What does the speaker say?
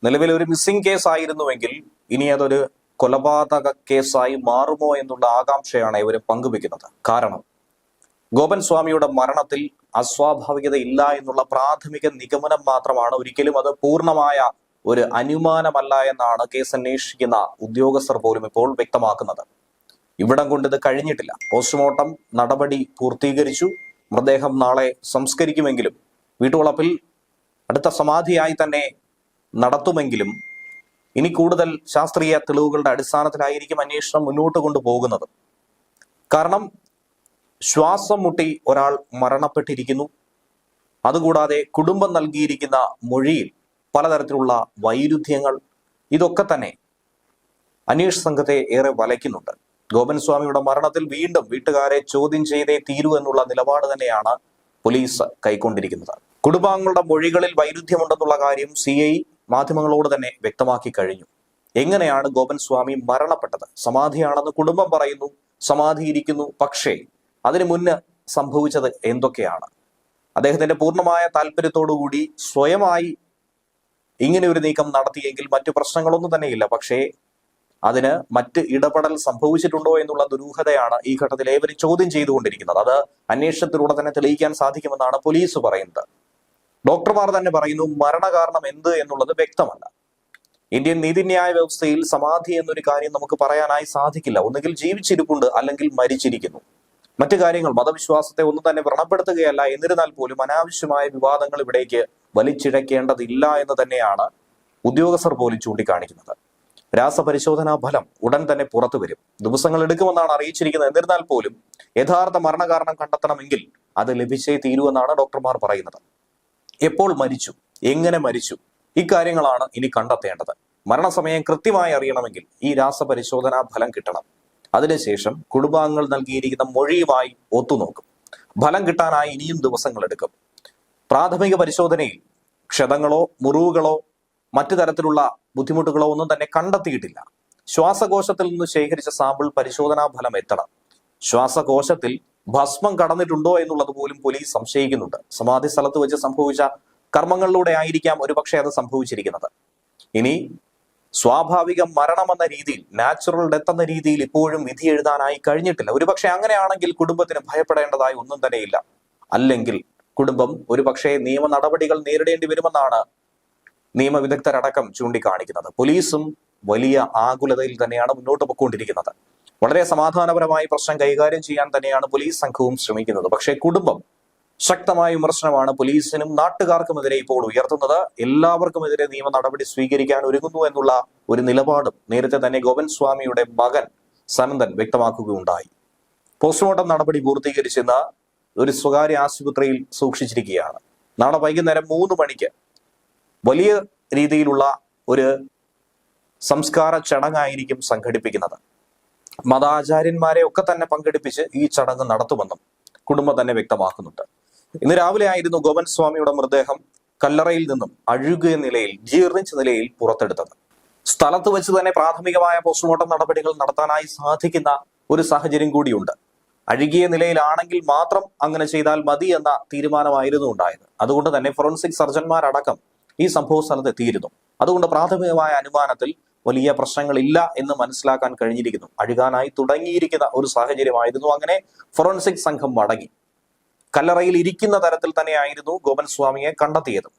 നിലവിൽ ഒരു missing case ആയിരുന്നുവെങ്കിൽ ഇനി അതൊരു കൊലപാതക കേസായി മാറുമോ എന്നുള്ള ആകാംക്ഷയാണ് ഇവർ പങ്കുവെക്കുന്നത്. കാരണം ഗോപൻ സ്വാമിയുടെ മരണത്തിൽ അസ്വാഭാവികത ഇല്ല എന്നുള്ള പ്രാഥമിക നിഗമനം മാത്രമാണ്, ഒരിക്കലും അത് പൂർണ്ണമായ ഒരു അനുമാനമല്ല എന്നാണ് കേസ് അന്വേഷിക്കുന്ന ഉദ്യോഗസ്ഥർ പോലും ഇപ്പോൾ വ്യക്തമാക്കുന്നത്. ഇവിടം കൊണ്ട് ഇത് കഴിഞ്ഞിട്ടില്ല. പോസ്റ്റ്മോർട്ടം നടപടി പൂർത്തീകരിച്ചു. മൃതദേഹം നാളെ സംസ്കരിക്കുമെങ്കിലും വീട്ടുവളപ്പിൽ അടുത്ത സമാധിയായി തന്നെ നടത്തുമെങ്കിലും ഇനി കൂടുതൽ ശാസ്ത്രീയ തെളിവുകളുടെ അടിസ്ഥാനത്തിലായിരിക്കും അന്വേഷണം മുന്നോട്ട് കൊണ്ടുപോകുന്നത്. കാരണം ശ്വാസം മുട്ടി ഒരാൾ മരണപ്പെട്ടിരിക്കുന്നു. അതുകൂടാതെ കുടുംബം നൽകിയിരിക്കുന്ന മൊഴിയിൽ പലതരത്തിലുള്ള വൈരുദ്ധ്യങ്ങൾ, ഇതൊക്കെ തന്നെ അന്വേഷണ സംഘത്തെ ഏറെ വലയ്ക്കുന്നുണ്ട്. ഗോപൻ സ്വാമിയുടെ മരണത്തിൽ വീണ്ടും വീട്ടുകാരെ ചോദ്യം ചെയ്തേ തീരൂ എന്നുള്ള നിലപാട് തന്നെയാണ് പോലീസ് കൈക്കൊണ്ടിരിക്കുന്നത്. കുടുംബാംഗങ്ങളുടെ മൊഴികളിൽ വൈരുദ്ധ്യമുണ്ടെന്നുള്ള കാര്യം CI മാധ്യമങ്ങളോട് തന്നെ വ്യക്തമാക്കി കഴിഞ്ഞു. എങ്ങനെയാണ് ഗോപൻ സ്വാമി മരണപ്പെട്ടത്? സമാധിയാണെന്ന് കുടുംബം പറയുന്നു, സമാധിയിരിക്കുന്നു. പക്ഷേ അതിനു മുന്ന് സംഭവിച്ചത് എന്തൊക്കെയാണ്? അദ്ദേഹത്തിന്റെ പൂർണ്ണമായ താല്പര്യത്തോടുകൂടി സ്വയമായി ഇങ്ങനെ ഒരു നീക്കം നടത്തിയെങ്കിൽ മറ്റു പ്രശ്നങ്ങളൊന്നും തന്നെയില്ല. പക്ഷേ അതിന് മറ്റ് ഇടപെടൽ സംഭവിച്ചിട്ടുണ്ടോ എന്നുള്ള ദുരൂഹതയാണ് ഈ ഘട്ടത്തിൽ ഏവരും ചോദ്യം ചെയ്തുകൊണ്ടിരിക്കുന്നത്. അത് അന്വേഷണത്തിലൂടെ തന്നെ തെളിയിക്കാൻ സാധിക്കുമെന്നാണ് പോലീസ് പറയുന്നത്. ഡോക്ടർമാർ തന്നെ പറയുന്നു മരണകാരണം എന്ത് എന്നുള്ളത് വ്യക്തമല്ല. ഇന്ത്യൻ നീതിന്യായ വ്യവസ്ഥയിൽ സമാധി എന്നൊരു കാര്യം നമുക്ക് പറയാനായി സാധിക്കില്ല. ഒന്നുകിൽ ജീവിച്ചിരിപ്പുണ്ട് അല്ലെങ്കിൽ മരിച്ചിരിക്കുന്നു. മറ്റു കാര്യങ്ങൾ മതവിശ്വാസത്തെ ഒന്നും തന്നെ വ്രണപ്പെടുത്തുകയല്ല. എന്നിരുന്നാൽ പോലും അനാവശ്യമായ വിവാദങ്ങൾ ഇവിടേക്ക് വലിച്ചിഴക്കേണ്ടതില്ല എന്ന് തന്നെയാണ് ഉദ്യോഗസ്ഥർ പോലും ചൂണ്ടിക്കാണിക്കുന്നത്. രാസപരിശോധനാ ഫലം ഉടൻ തന്നെ പുറത്തു വരും. ദിവസങ്ങൾ എടുക്കുമെന്നാണ് അറിയിച്ചിരിക്കുന്നത്. എന്നിരുന്നാൽ പോലും യഥാർത്ഥ മരണകാരണം കണ്ടെത്തണമെങ്കിൽ അത് ലഭിച്ചേ തീരുവെന്നാണ് ഡോക്ടർമാർ പറയുന്നത്. എപ്പോൾ മരിച്ചു, എങ്ങനെ മരിച്ചു, ഇക്കാര്യങ്ങളാണ് ഇനി കണ്ടെത്തേണ്ടത്. മരണസമയം കൃത്യമായി അറിയണമെങ്കിൽ ഈ രാസപരിശോധനാ ഫലം കിട്ടണം. അതിനുശേഷം കുടുംബാംഗങ്ങൾ നൽകിയിരിക്കുന്ന മൊഴിയുമായി ഒത്തുനോക്കും. ഫലം കിട്ടാനായി ഇനിയും ദിവസങ്ങൾ എടുക്കും. പ്രാഥമിക പരിശോധനയിൽ ക്ഷതങ്ങളോ മുറിവുകളോ മറ്റു തരത്തിലുള്ള ബുദ്ധിമുട്ടുകളോ ഒന്നും തന്നെ കണ്ടെത്തിയിട്ടില്ല. ശ്വാസകോശത്തിൽ നിന്ന് ശേഖരിച്ച സാമ്പിൾ പരിശോധനാ ഫലം എത്തണം. ശ്വാസകോശത്തിൽ ഭസ്മം കടന്നിട്ടുണ്ടോ എന്നുള്ളത് പോലും പോലീസ് സംശയിക്കുന്നുണ്ട്. സമാധി സ്ഥലത്ത് വെച്ച് സംഭവിച്ച കർമ്മങ്ങളിലൂടെ ആയിരിക്കാം ഒരുപക്ഷെ അത് സംഭവിച്ചിരിക്കുന്നത്. ഇനി സ്വാഭാവിക മരണമെന്ന രീതിയിൽ, നാച്ചുറൽ ഡെത്ത് എന്ന രീതിയിൽ ഇപ്പോഴും വിധി എഴുതാനായി കഴിഞ്ഞിട്ടില്ല. ഒരുപക്ഷെ അങ്ങനെയാണെങ്കിൽ കുടുംബത്തിന് ഭയപ്പെടേണ്ടതായി ഒന്നും തന്നെയില്ല. അല്ലെങ്കിൽ കുടുംബം ഒരുപക്ഷെ നിയമ നടപടികൾ നേരിടേണ്ടി വരുമെന്നാണ് നിയമവിദഗ്ധരടക്കം ചൂണ്ടിക്കാണിക്കുന്നത്. പോലീസും വലിയ ആകുലതയിൽ തന്നെയാണ് മുന്നോട്ട് പോയിക്കൊണ്ടിരിക്കുന്നത്. വളരെ സമാധാനപരമായി പ്രശ്നം കൈകാര്യം ചെയ്യാൻ തന്നെയാണ് പോലീസ് സംഘവും ശ്രമിക്കുന്നത്. പക്ഷേ കുടുംബം ശക്തമായ വിമർശനമാണ് പോലീസിനും നാട്ടുകാർക്കുമെതിരെ ഇപ്പോൾ ഉയർത്തുന്നത്. എല്ലാവർക്കുമെതിരെ നിയമ നടപടി സ്വീകരിക്കാൻ ഒരുങ്ങുന്നു എന്നുള്ള ഒരു നിലപാടും നേരത്തെ തന്നെ ഗോപൻ സ്വാമിയുടെ മകൻ സനന്ദൻ വ്യക്തമാക്കുകയുണ്ടായി. പോസ്റ്റ്മോർട്ടം നടപടി പൂർത്തീകരിച്ചെന്ന ഒരു സ്വകാര്യ ആശുപത്രിയിൽ സൂക്ഷിച്ചിരിക്കുകയാണ്. നാളെ വൈകുന്നേരം 3 മണിക്ക് വലിയ രീതിയിലുള്ള ഒരു സംസ്കാര ചടങ്ങായിരിക്കും സംഘടിപ്പിക്കുന്നത്. മതാചാര്യന്മാരെ ഒക്കെ തന്നെ പങ്കെടുപ്പിച്ച് ഈ ചടങ്ങ് നടത്തുമെന്നും കുടുംബം തന്നെ വ്യക്തമാക്കുന്നുണ്ട്. ഇന്ന് രാവിലെ ആയിരുന്നു ഗോപൻ സ്വാമിയുടെ മൃതദേഹം കല്ലറയിൽ നിന്നും അഴുകിയ നിലയിൽ, ജീർണിച്ച നിലയിൽ പുറത്തെടുത്തത്. സ്ഥലത്ത് വെച്ച് തന്നെ പ്രാഥമികമായ പോസ്റ്റ്മോർട്ടം നടപടികൾ നടത്താനായി സാധിക്കുന്ന ഒരു സാഹചര്യം കൂടിയുണ്ട്. അഴുകിയ നിലയിലാണെങ്കിൽ മാത്രം അങ്ങനെ ചെയ്താൽ മതി എന്ന തീരുമാനമായിരുന്നു ഉണ്ടായത്. അതുകൊണ്ട് തന്നെ ഫോറൻസിക് സർജന്മാരടക്കം ഈ സംഭവ സ്ഥലത്ത് എത്തിയിരുന്നു. അതുകൊണ്ട് പ്രാഥമികമായ അനുമാനത്തിൽ വലിയ പ്രശ്നങ്ങളില്ല എന്ന് മനസ്സിലാക്കാൻ കഴിഞ്ഞിരിക്കുന്നു. അഴുകാനായി തുടങ്ങിയിരിക്കുന്ന ഒരു സാഹചര്യമായിരുന്നു. അങ്ങനെ ഫോറൻസിക് സംഘം മടങ്ങി. കല്ലറയിൽ ഇരിക്കുന്ന തരത്തിൽ തന്നെയായിരുന്നു ഗോപൻ സ്വാമിയെ കണ്ടെത്തിയത്.